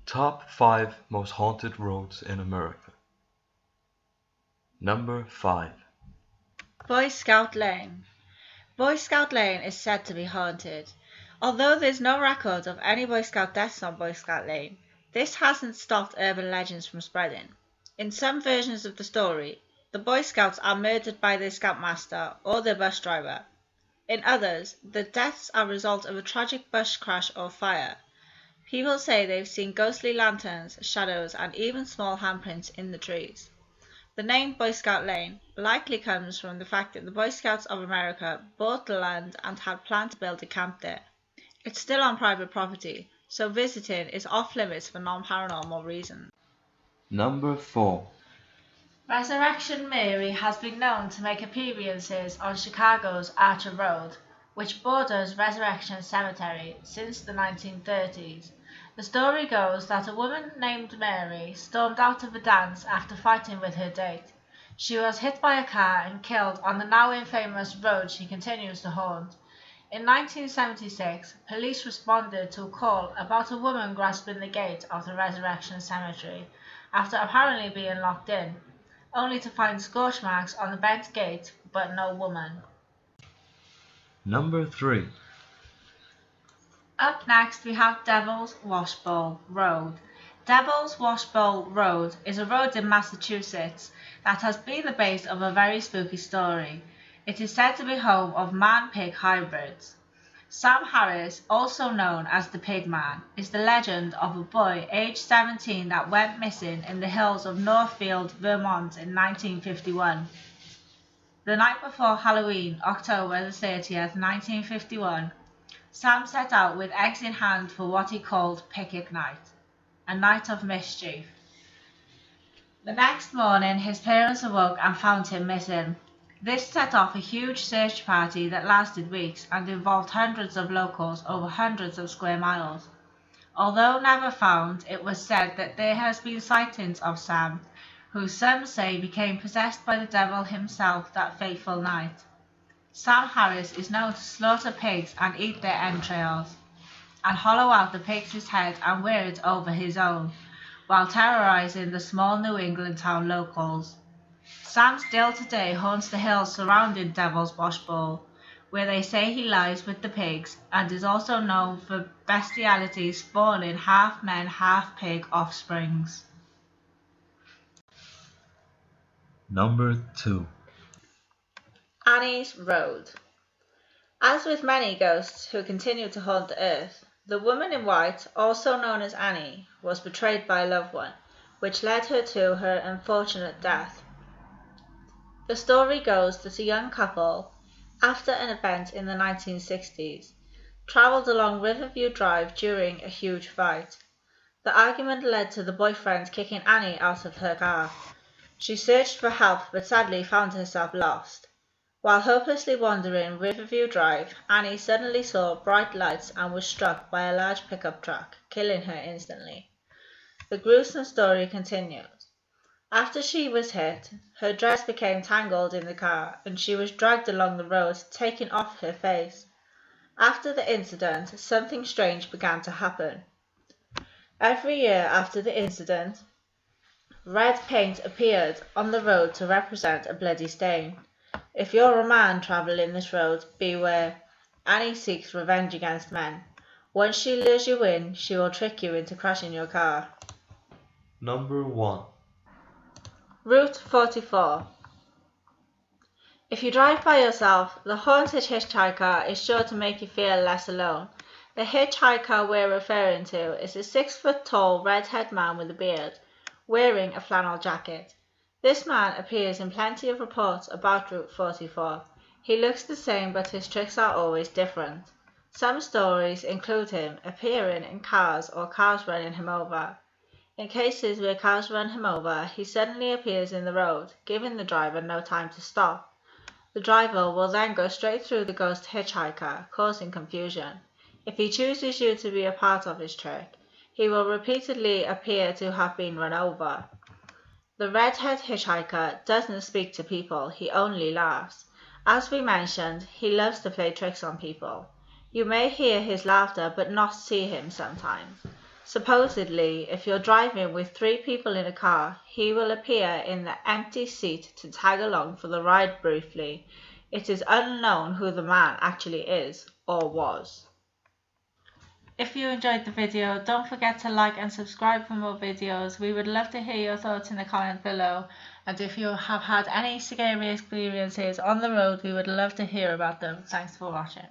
Top 5 most haunted roads in America. Number 5. Boy Scout Lane. Boy Scout Lane is said to be haunted. Although there's no record of any Boy Scout deaths on Boy Scout Lane, this hasn't stopped urban legends from spreading. In some versions of the story, the Boy Scouts are murdered by their Scoutmaster or their bus driver. In others, the deaths are a result of a tragic bus crash or fire. People say they've seen ghostly lanterns, shadows, and even small handprints in the trees. The name Boy Scout Lane likely comes from the fact that the Boy Scouts of America bought the land and had planned to build a camp there. It's still on private property, so visiting is off limits for non-paranormal reasons. Number 4. Resurrection Mary has been known to make appearances on Chicago's Archer Road, which borders Resurrection Cemetery, since the 1930s. The story goes that a woman named Mary stormed out of a dance after fighting with her date. She was hit by a car and killed on the now infamous road she continues to haunt. In 1976, police responded to a call about a woman grasping the gate of the Resurrection Cemetery after apparently being locked in, only to find scorch marks on the bent gate, but no woman. Number 3. Up next we have Devil's Washbowl Road. Devil's Washbowl Road is a road in Massachusetts that has been the base of a very spooky story. It is said to be home of man-pig hybrids. Sam Harris, also known as the Pig Man, is the legend of a boy aged 17 that went missing in the hills of Northfield, Vermont in 1951. The night before Halloween, October the 30th, 1951, Sam set out with eggs in hand for what he called Picket Night, a night of mischief. The next morning, his parents awoke and found him missing. This set off a huge search party that lasted weeks and involved hundreds of locals over hundreds of square miles. Although never found, it was said that there has been sightings of Sam, who some say became possessed by the devil himself that fateful night. Sam Harris is known to slaughter pigs and eat their entrails, and hollow out the pig's head and wear it over his own, while terrorizing the small New England town locals. Sam still today haunts the hills surrounding Devil's Washbowl, where they say he lies with the pigs, and is also known for bestiality spawning half-men, half-pig offsprings. Number 2. Annie's Road. As with many ghosts who continue to haunt the earth, the woman in white, also known as Annie, was betrayed by a loved one, which led her to her unfortunate death. The story goes that a young couple, after an event in the 1960s, travelled along Riverview Drive during a huge fight. The argument led to the boyfriend kicking Annie out of her car. She searched for help but sadly found herself lost. While hopelessly wandering Riverview Drive, Annie suddenly saw bright lights and was struck by a large pickup truck, killing her instantly. The gruesome story continues. After she was hit, her dress became tangled in the car and she was dragged along the road, taking off her face. After the incident, something strange began to happen. Every year after the incident, red paint appeared on the road to represent a bloody stain. If you're a man travelling this road, beware. Annie seeks revenge against men. Once she lures you in, she will trick you into crashing your car. Number 1. Route 44. If you drive by yourself, the haunted hitchhiker is sure to make you feel less alone. The hitchhiker we're referring to is a 6-foot-tall red-haired man with a beard, wearing a flannel jacket. This man appears in plenty of reports about Route 44. He looks the same, but his tricks are always different. Some stories include him appearing in cars or cars running him over. In cases where cars run him over, he suddenly appears in the road, giving the driver no time to stop. The driver will then go straight through the ghost hitchhiker, causing confusion. If he chooses you to be a part of his trick, he will repeatedly appear to have been run over. The red-haired hitchhiker doesn't speak to people, he only laughs. As we mentioned, he loves to play tricks on people. You may hear his laughter but not see him sometimes. Supposedly, if you're driving with 3 people in a car, he will appear in the empty seat to tag along for the ride briefly. It is unknown who the man actually is, or was. If you enjoyed the video, don't forget to like and subscribe for more videos. We would love to hear your thoughts in the comment below. And if you have had any scary experiences on the road, we would love to hear about them. Thanks for watching.